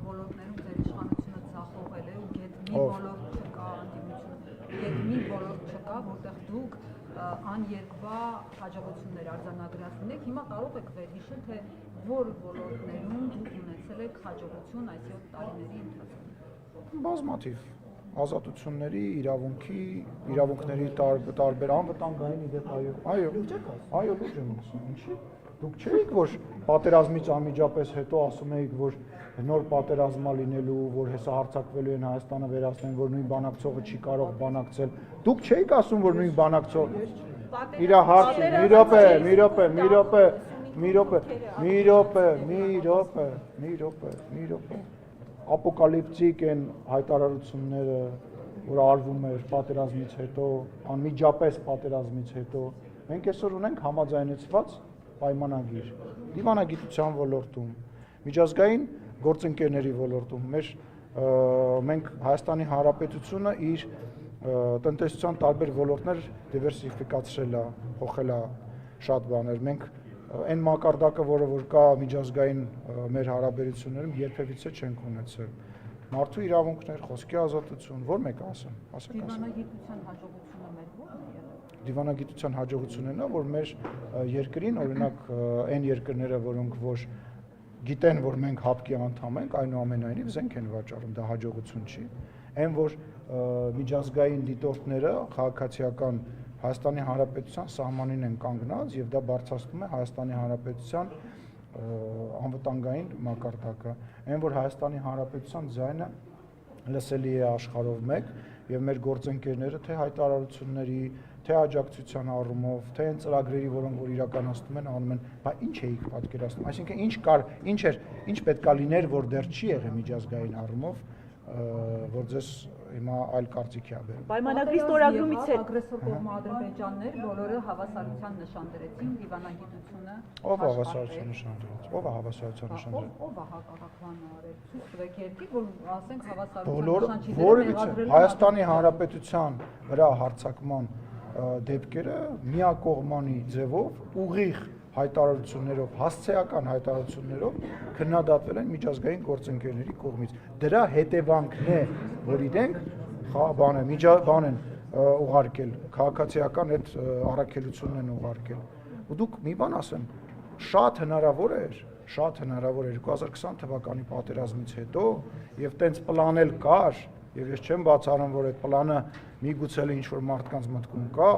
ոլորտներում ձեր իշխանությունը ձախողել է ու գետ մի ոլորտ չկա անդիմություն, գետ մի ոլորտ չկա, որտեղ դուք աներկվա հաջողություններ արձանագրած ունեք, հիմա կարող եք վերհիշել, թե որ ոլորտներում դուք ունեցել եք հաջողություն այս 7 տարիների ընթացքում։ Բազմաթիվ ազատությունների, իրավունքների տարբեր անվտանգային իդեպ այո, լուրջ եմ ասում, ինչի։ Դուք չէիք, որ պատերազմից անմիջապես հետո ասում էիք, որ նոր պատերազմա լինելու, որ հեսա հարձակվելու են Հայաստանը վերացնեն, որ նույն բանակցողը չի կարող բանակցել։ Դուք չէիք ասում, որ նույն բանակցողը իր հարցը, մի րոպե։ Ապոկալիպտիկ են հայտարարությունները, որ արվում էր պատերազմից հետո, անմիջապես պատերազմից հետո։ Մենք այսօր ունենք համաձայնեցված պայմանագիր դիվանագիտության ոլորտում, միջազգային գործընկերների ոլորտում, մենք Հայաստանի Հանրապետությունը իր տնտեսության տարբեր ոլորտներ դիվերսիֆիկացրել է, փոխել է շատ բաներ, մենք այն մակարդակը, որը որ կա միջազգային մեր հարաբերություններում, երբևիցե չենք ունեցել։ Մարդու իրավունքներ, խոսքի ազատություն, որ մեկ ասեմ, ասեք։ Դիվանագիտության հաջողությունը մեր ո՞րն է։ Դիվանագիտության հաջողությունն է, որ մեր երկրին, օրինակ, այն երկրները, որոնք որ գիտեն, որ մենք ՀԱՊԿ-ի անդամ ենք, այնուամենայնիվ զենք են վաճառում, դա հաջողություն չի։ Այն, որ միջազգային դիտորդները քաղաքացիական Հայաստանի Հանրապետության սահմանին են կանգնած եւ դա բարձրացնում է Հայաստանի Հանրապետության անվտանգային մակարդակը։ Այն, որ Հայաստանի Հանրապետության ձայնը լսելի է աշխարհով մեկ եւ մեր գործընկերները թե հայտարարությունների, թե աջակցության առումով, թե այն ծրագրերի, որոնք որ իրականացնում են, անում են, բայց ինչ էիք պատկերացնում, այսինքն ինչ պետք է լիներ, որ դեռ չի եղել միջազգային առումով, որ ձեզ հիմա այլ կարծիքի ա բերում։ Պայմանագրի ստորագրումից հետո ագրեսոր կողմը Ադրբեջանն էր, բոլորը հավասարության նշան դրեցին, դիվանագիտությունը։ Ով է հավասարության նշան դրեց։ Ով է հավասարության նշան դրեց։ Ով է հակառակվան արել։ Ցույց տվեք երկի, որ ասենք հավասարության բոլոր նշան չի որևիցե Հայաստանի Հանրապետության վրա հարձակման դեպքերը միակողմանի ձևով ուղիղ հայտարարություններով, հասցեական հայտարարություններով քննադատվել են միջազգային գործընկերների կողմից։ Դրա հետևանքն է, որ իրենք բան են ուղարկել, քաղաքացիական այդ առաքելությունն են ուղարկել։ Ու դուք մի բան ասեմ, շատ հնարավոր էր 2020 թվականի պատերազմից հետո եւ տենց պլանել կար, եւ ես չեմ բացառում, որ այդ պլանը միգուցե ինչ-որ մարդկանց մտքում կա,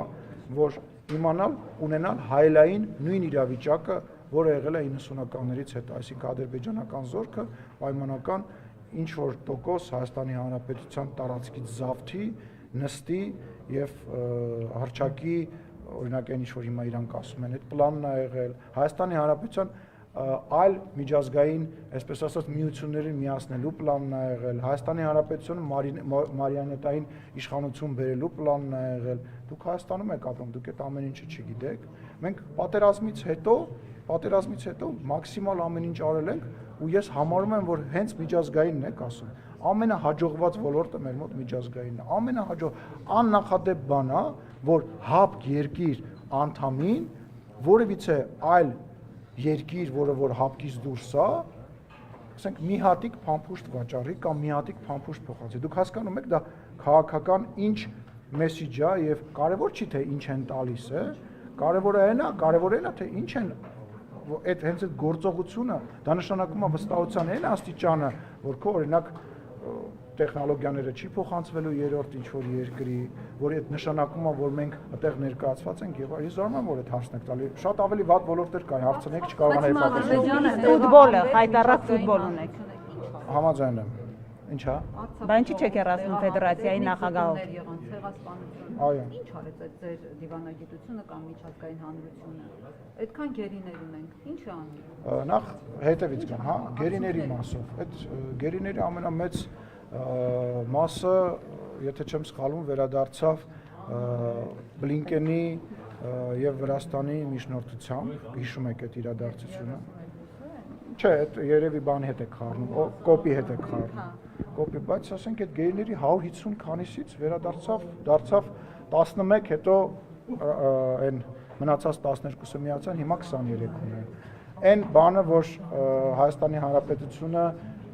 որ իմանալ, ունենալ հայլային նույն իրավիճակը, որը եղել է 90-ականներից հետո, այսինքն ադրբեջանական զորքը պայմանական ինչ-որ տոկոս Հայաստանի Հանրապետության տարածքից զավթի, նստի եւ հռչակի, օրինակ այն ինչ-որ հիմա իրանք ասում են, այդ պլանն է եղել Հայաստանի Հանրապետության այլ միջազգային, այսպես ասած, միություններին միացնելու պլանն է եղել, Հայաստանի Հանրապետությունը մարիոնետային իշխանություն բերելու պլանն է եղել։ Դուք Հայաստանում եք ապրում, դուք այդ ամեն ինչը չգիտեք։ Մենք պատերազմից հետո մաքսիմալ ամեն ինչ արել ենք, ու ես համարում եմ, որ հենց միջազգայինն եք ասում։ Ամենահաջողված ոլորտը մեր մոտ միջազգայինն է։ Աննախադեպ բան է, որ հապկ երկիր անդամին որևիցե այլ երկիր, որը որ հապկից դուրս է, ասենք մի հատիկ փամփուշտ վաճառի կամ մի հատիկ փամփուշտ փոխանցի։ Դուք հասկանում եք, դա քաղաքական ինչ մեսիջ է եւ կարեւոր չի թե ինչ են տալիս, կարեւորը այն է, թե ինչ են այդ հենց այդ գործողությունը, դա նշանակում է վստահության այն աստիճանը, որ քո օրինակ տեխնոլոգիաները չի փոխանցվելու երրորդ ինչ-որ երկրի, որ այդ նշանակում է, որ մենք այդտեղ ներկայացված ենք եւ ես զարմանում եմ, որ այդ հարցն եք տալի։ Շատ ավելի վատ ոլորտներ կան, հարցնեք, չկարողանայի պատասխանել։ Ֆուտբոլը, հայտարարած ֆուտբոլ ունեք։ Համաձայն եմ։ Ինչ է։ Բա ինչի՞ չեք երազում ֆեդերացիայի նախագահով։ Այո։ Ինչ արեց այդ ձեր դիվանագիտությունը կամ միջազգային հանրությունը։ Այդքան գերիներ ունենք։ Ինչ է անում։ Նախ հետևից կան, հա, գերիների մասով։ Այդ գերիների ամենամեծ մասը, եթե չեմ սխալվում, վերադարձավ Բլինկենի եւ Վրաստանի միջնորդությամբ, հիշում եք այդ իրադարձությունը։ Չէ, երևի բանի հետ եք խառնում, կոպի հետ եք խառնում։ Կոպի, բայց ասենք այդ գերիների 150 քանիսից դարձավ 11, հետո այն մնացած 12-ը միացան, հիմա 23 ունեն։ Այն բանը, որ Հայաստանի Հանրապետությունը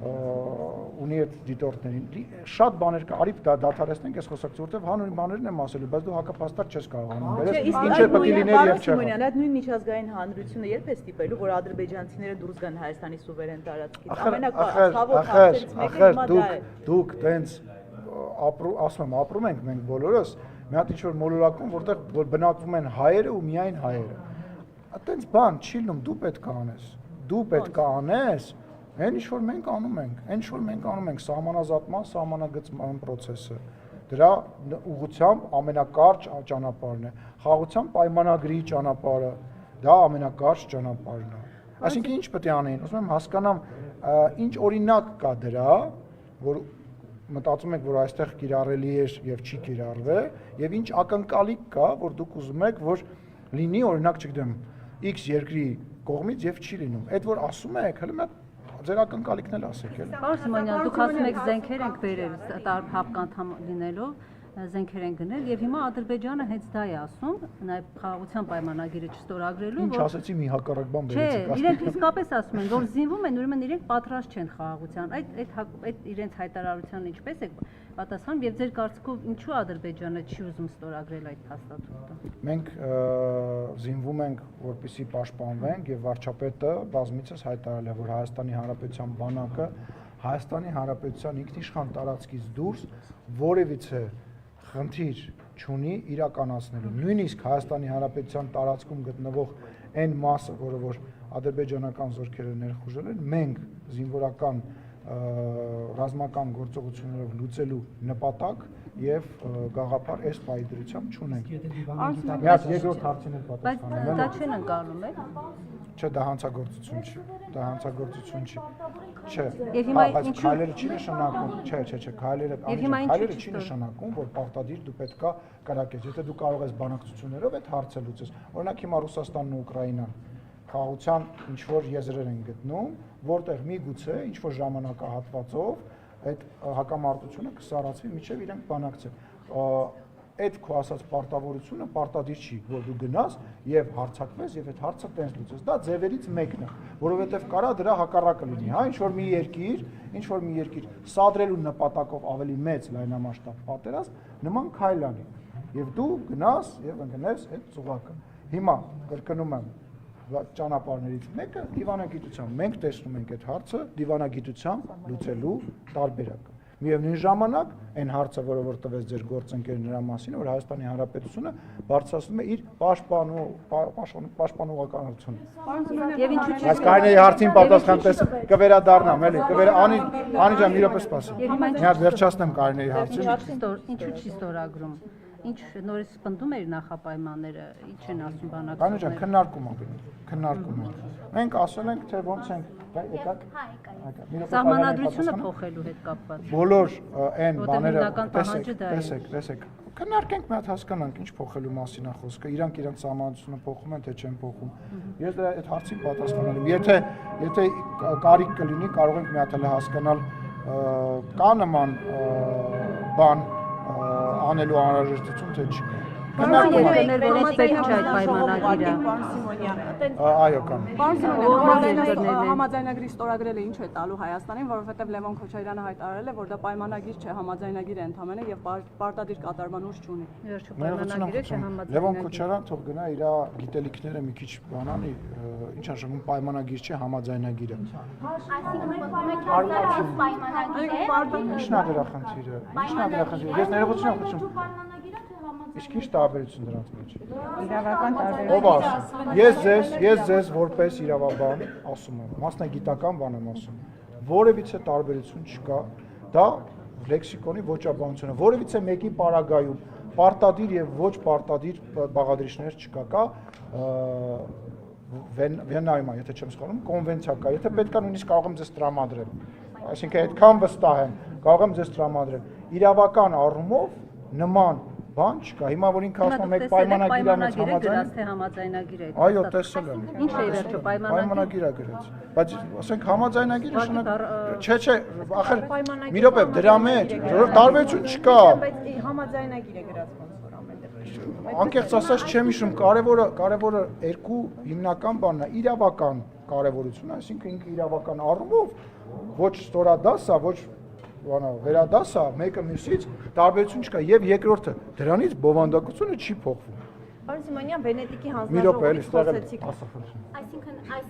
ունի այդ դիտորդներին, շատ բաներ կա, արի դադարեցնենք այս խոսակցությունը, որտեղ հանուն բաներն եմ ասելու, բայց դու հակապաստար չես կարողանում բերես, ինչ է պետք է լիներ եւ չեղավ։ Այդ նույն միջազգային հանրությունը երբ է ստիպելու, որ ադրբեջանցիները դուրս գան Հայաստանի սուվերեն տարածքից։ Ամենակարևոր հարցերից մեկը հիմա դա է։ Դուք տենց ասում եմ, ապրում ենք մենք բոլորս, մի հատ ինչ-որ մոլորակում, որտեղ բնակվում են հայերը ու միայն հայերը։ Այդտենց բան չի լինում, դու պետք է անես։ Դու պետք է անես, այն ինչ որ մենք անում ենք, սահմանազատման, սահմանագծման process-ը։ Դրա ուղղությամբ ամենակարճ ճանապարհն է։ Խաղաղության պայմանագրի ճանապարհը, դա ամենակարճ ճանապարհն է։ Այսինքն ինչ պետք է անեին, ուզում եմ հասկանամ, ինչ օրինակ կա դրա, որ մտածում եք, որ այստեղ կիրառելի է եւ չի կիրառվել, եւ ինչ ակնկալիք կա, որ դուք ուզում եք, որ լինի, օրինակ, չգիտեմ, X երկրի կողմից եւ չի լինում։ Այդ որ ասում եք, հələ մի ձեր ակնկալիքն էլ ասեք էլ։ Պարոն Սիմոնյան, դուք ասում եք զենքեր ենք բերել, հապկ անդամ լինելով զենքեր են գնել եւ հիմա Ադրբեջանը հենց դա է ասում, նաեւ խաղաղության պայմանագիրը չստորագրելու, որ Ինչ ասեցի մի հակառակ բան բերեցիք։ Չէ, իրենք իսկապես ասում են, որ զինվում են, ուրեմն իրենք պատրաստ չեն խաղաղության։ Այդ իրենց հայտարարության ինչպես է պատասխանում եւ ձեր կարծիքով ինչու Ադրբեջանը չի ուզում ստորագրել այդ փաստաթուղթը։ Մենք զինվում ենք, որպեսզի պաշտպանվենք եւ վարչապետը բազմիցս հայտարարել է, որ Հայաստանի Հանրապետության բանակը Հայաստանի Հանրապետության ինքնիշխան տարածքից դուրս որևիցե խնդիր չունի իրականացնելու։ Նույնիսկ Հայաստանի Հանրապետության տարածքում գտնվող այն մասը, որը որ ադրբեջանական զորքերը ներխուժել են, մենք զինվորական ռազմական գործողություններով լուծելու նպատակ եւ գաղափար այս պայդրությամբ չունենք։ Մի հատ երկրորդ հարցին էլ պատասխանեմ։ Բայց դա չեն ընկալում էլ։ Չէ, դա հանցագործություն չի։ Դա հանցագործություն չի։ Չէ։ Եվ հիմա բայց ինչու քայլերը չի նշանակում, չէ, քայլերը չի նշանակում, որ պարտադիր դու պետքա կրակես։ Եթե դու կարող ես բանակցություններով այդ հարցը լուծես։ Օրինակ հիմա Ռուսաստանն ու Ուկրաինան խաղաղության ինչ որ եզրեր են գտնում, որտեղ միգուցե ինչ որ ժամանակահատվածով այդ հակամարտությունը կսարածվի միջև իրենք բանակցեն։ Այդ քո ասած պարտավորությունը պարտադիր չի, որ դու գնաս եւ հարցակվես եւ այդ հարցը տենց լուծես։ Դա ձևերից մեկն է, որովհետեւ կարա դրա հակառակը լինի, հա, ինչ որ մի երկիր սադրելու նպատակով ավելի մեծ լայնամասշտաբ պատերազմ նման քայլ անի եւ դու գնաս եւ ընկնես այդ ծուղակը։ Հիմա կրկնում եմ ճանապարհներից մեկը դիվանագիտությամբ։ Մենք տեսնում ենք այդ հարցը դիվանագիտությամբ լուծելու տարբերակը։ Միևնույն ժամանակ այն հարցը, որը որ տվեց ձեր գործընկերը նրա մասին, որ Հայաստանի Հանրապետությունը բարձրացնում է իր պաշտպանողականությունը։ Եվ ինչու՞ չի։ Այս Կարինեի հարցին պատասխանպես կվերադառնամ, էլի, Անի ջան, մի րոպե սպասի։ Մի հատ վերջացնեմ Կարինեի հարցին։ Ինչու՞ չի ստորագրում։ Ինչ նորից սպնդում էր նախապայմանները, ինչ են ասում բանակցությունները։ Անի ջան, քննարկում ենք։ Մենք ասել ենք, թե ոնց ենք եկաք։ Սահմանադրությունը փոխելու հետ կապված։ Բոլոր այն բաները, տեսեք, քննարկենք մի հատ հասկանանք ինչ փոխելու մասին է խոսքը, իրանք սահմանադրությունը փոխում են, թե չեն փոխում։ Ես դրա այդ հարցին պատասխանել եմ։ Եթե կարիք կլինի, կարող ենք մի հատ հələ հասկանալ կա նման բան անելու անհրաժեշտություն թե չկա։ Այո, կան։ Համաձայնագրի ստորագրելը ինչ է տալու Հայաստանին, որովհետև Լևոն Քոչարյանը հայտարարել է, որ դա պայմանագիր չէ, համաձայնագիր է ընդհանրապես եւ պարտադիր կատարման ուժ չունի։ Լևոն Քոչարյան թող գնա իր գիտելիքները մի քիչ բանանի, ինչ նշանակում պայմանագիր չէ, համաձայնագիր է։ Ինչն է դրա խնդիրը։ Ես ներողություն եմ խնդրում։ Իսկ ինչ տարբերություն դրանց մեջ։ Իրավական տարբերություն։ Ով ասում։ Ես ձեզ որպես իրավաբան ասում եմ, մասնագիտական բան եմ ասում։ Որևիցե տարբերություն չկա, դա լեքսիկոնի ոճաբանությունը, որևիցե մեկի պարագայում պարտադիր եւ ոչ պարտադիր բաղադրիչներ չկա, կա Վենայում, եթե չեմ սխալվում, կոնվենցիա կա, եթե պետք է նույնիսկ կարող եմ ձեզ տրամադրել։ Այսինքն այդքան վստահ եմ, կարող եմ ձեզ տրամադրել։ Իրավական առումով նման բան չկա։ Հիմա որ ինքը ասում է պայմանագիր անեց համաձայնագիր է։ Այո, տեսել եմ։ Ինչ է վերջը պայմանագիր է գրած։ Բայց ասենք համաձայնագիր նշանակում չէ, ախր մի րոպե դրա մեջ տարբերություն չկա։ Բայց համաձայնագիր է գրած ոնց որ ամեն դեպքում։ Անկեղծ ասած չեմ հիշում, կարևորը երկու հիմնական բանն է, իրավական կարևորությունը, այսինքն ինքը իրավական առումով ոչ ստորադասա, ոչ վերադասա մեկը մյուսից տարբերություն չկա եւ երկրորդը դրանից բովանդակությունը չի փոխվում։ Պարոն Սիմոնյան, Վենետիկի հանձնաժողովից խոսեցիք։ Այսինքն այս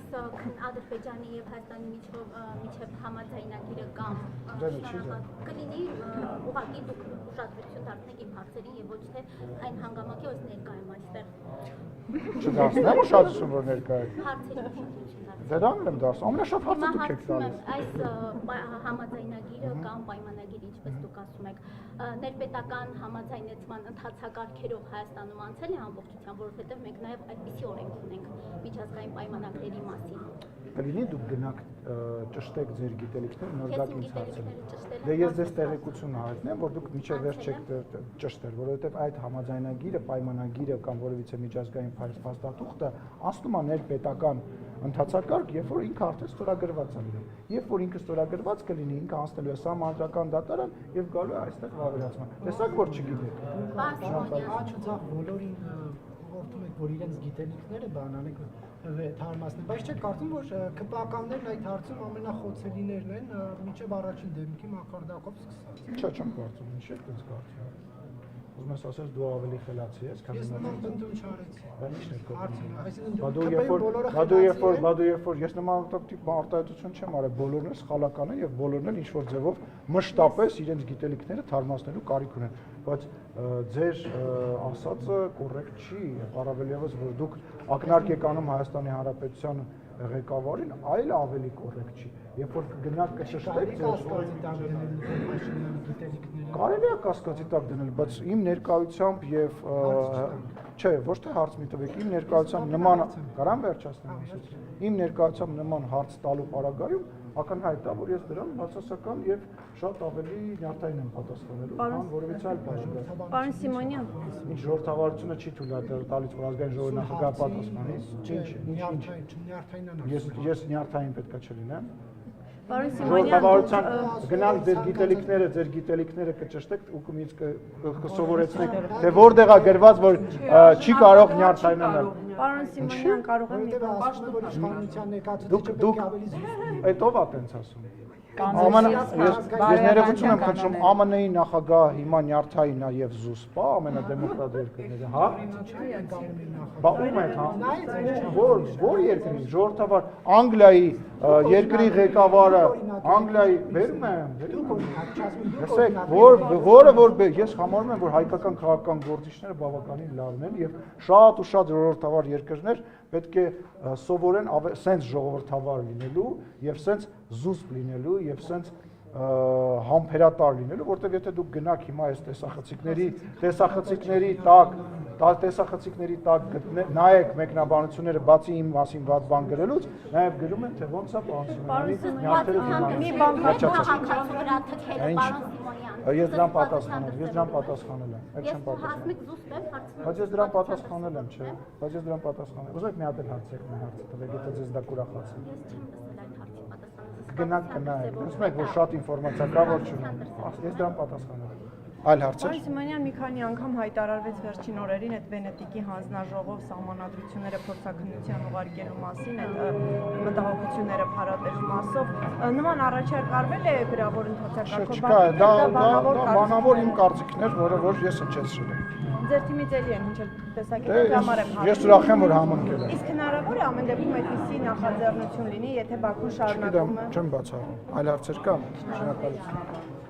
Ադրբեջանի եւ Հայաստանի միջև համաձայնագիրը կամ կլինի ուղղակի դուք ուշադրություն դարձնեք իմ հարցերին եւ ոչ թե այն հանգամանքի, որ ներկա եմ այստեղ։ Չդասնեմ ուշադրություն, որ ներկա եք։ Հարցերի Դրանն եմ դասում, ամենաշատ հարցը դուք եք տալիս։ Այս համաձայնագիրը կամ պայմանագիրը, ինչպես դուք ասում եք, ներպետական համաձայնեցման ընթացակարգերով Հայաստանում անցել է ամբողջությամբ, որովհետև մենք նաև այդպիսի օրենք ունենք միջազգային պայմանագրերի մասին։ Կլինի դուք գնաք ճշտեք ձեր գիտելիքները նորգակ ինձ հարցրել։ Դե ես ձեզ տեղեկություն հայտնեմ, որ դուք միջև վերջ չեք ճշտել, որովհետև այդ համաձայնագիրը, պայմանագիրը կամ որևիցե միջազգային փաստաթուղթը ասնում է ներպետական ընթացակարգ, երբ որ ինքը արդեն ստորագրված է լինում։ Երբ որ ինքը ստորագրված կլինի, ինքը անցնելու է սահմանադրական դատարան եւ գալու է այստեղ վավերացման։ Տեսակ որ չգիտեք։ Աչուցախ բոլորին ուղղորդում եք, որ իրենց գիտելիքները բանանեք թարմացնել, բայց չեք կարծում, որ ԿՊԱ-կաններն այդ հարցում ամենախոցելիներն են մինչև առաջին դեմքի մակարդակով սկսած։ Չէ, չեմ կարծում, ինչ եք դες կարծում։ Ուզում ես ասես դու ավելի խելացի ես, քան ես նման բնդում չարեցի։ Բադու երբ որ ես նման տիպ արտահայտություն չեմ արել, բոլորն էլ սխալական են եւ բոլորն էլ ինչ որ ձևով մշտապես իրենց գիտելիքները թարմացնելու կարիք ունեն, բայց ձեր ասածը կոռեկտ չի, առավել եւս որ դուք ակնարկ եք անում Հայաստանի Հանրապետության ղեկավարին այլ ավելի կոռեկտ չի։ Երբ որ կգնաք կշշտեք, կարելի է կասկածի տակ դնել, բայց իմ ներկայությամբ եւ չէ, ոչ թե հարց մի տվեք, իմ ներկայությամբ նման կարամ վերջացնեմ, իմ ներկայությամբ նման հարց տալու պարագայում ակնհայտ է, որ ես դրան բացասական եւ շատ ավելի նյարդային եմ պատասխանելու, քան որևիցե այլ պարագայում։ Պարոն Սիմոնյան, Ինչ ժողովրդավարությունը չի թույլ տալիս, որ ազգային ժողովի նախագահը պատասխանի։ Ես նյարդային պետքա չլինեմ։ Պարոն Սիմոնյան, ժողովրդավարության գնալ ձեր գիտելիքները կճշտեք ու կմից կսովորեցնեք, թե որտեղ է գրված, որ չի կարող նյարդայնանալ։ Պարոն Սիմոնյան, կարող եմ մի բան։ Դուք այդ ով է տենց ասում։ Ես ներողություն եմ խնդրում, ԱՄՆ-ի նախագահը հիմա նյարդային է եւ զուսպա ամենադեմոկրատ երկրները, հա։ Բա ում է, հա։ Որ երկրի ժողովրդավար Անգլիայի երկրի ղեկավարը Անգլիայի վերում է, լսեք, որը ես համարում եմ, որ հայկական քաղաքական գործիչները բավականին լավն են եւ շատ ու շատ ժողովրդավար երկրներ պետք է սովորեն սենց ժողովրդավար լինելու եւ սենց զուսպ լինելու եւ սենց համբերատար լինելու, որտեվ եթե դուք գնաք հիմա այս տեսախցիկների տակ նայեք մեկնաբանությունները բացի իմ մասին վատ բան գրելուց, նաեւ գրում են թե ոնց է Ես դրան պատասխանել եմ, եք չեմ պատասխանել։ Բայց ես դրան պատասխանել եմ, չէ։ Բայց ես դրան պատասխանել եմ։ Ուզեք մի հատ էլ հարցեք, մի հարց տվեք, եթե ձեզ դա կուրախացնի։ Գնանք կնայեք։ Ասում եք, որ շատ ինֆորմացիա կա, որ չունեմ։ Ես դրան պատասխանել եմ։ Այլ հարցեր։ Պարոն Սիմոնյան, մի քանի անգամ հայտարարվեց վերջին օրերին այդ Վենետիկի հանձնաժողով սահմանադրությունները փորձաքննության ուղարկելու մասին, այդ մտահոգությունները փարատելու մասով։ Նման առաջարկ արվել է գրավոր ընթացակարգով։ Չկա, դա բանավոր իմ կարծիքն էր, որը որ ես հնչեցրել եմ։ Ձեր թիմից էլի են հնչել տեսակետը, դրա համար եմ հարցնում։ Ես ուրախ եմ, որ համընկել եմ։ Իսկ հնարավոր է ամեն դեպքում այդպիսի նախաձեռնություն լինի, եթե Բաքուն շարունակում է։ Չեմ բացառում։ Այլ հարցեր կան։ Շնորհակալություն։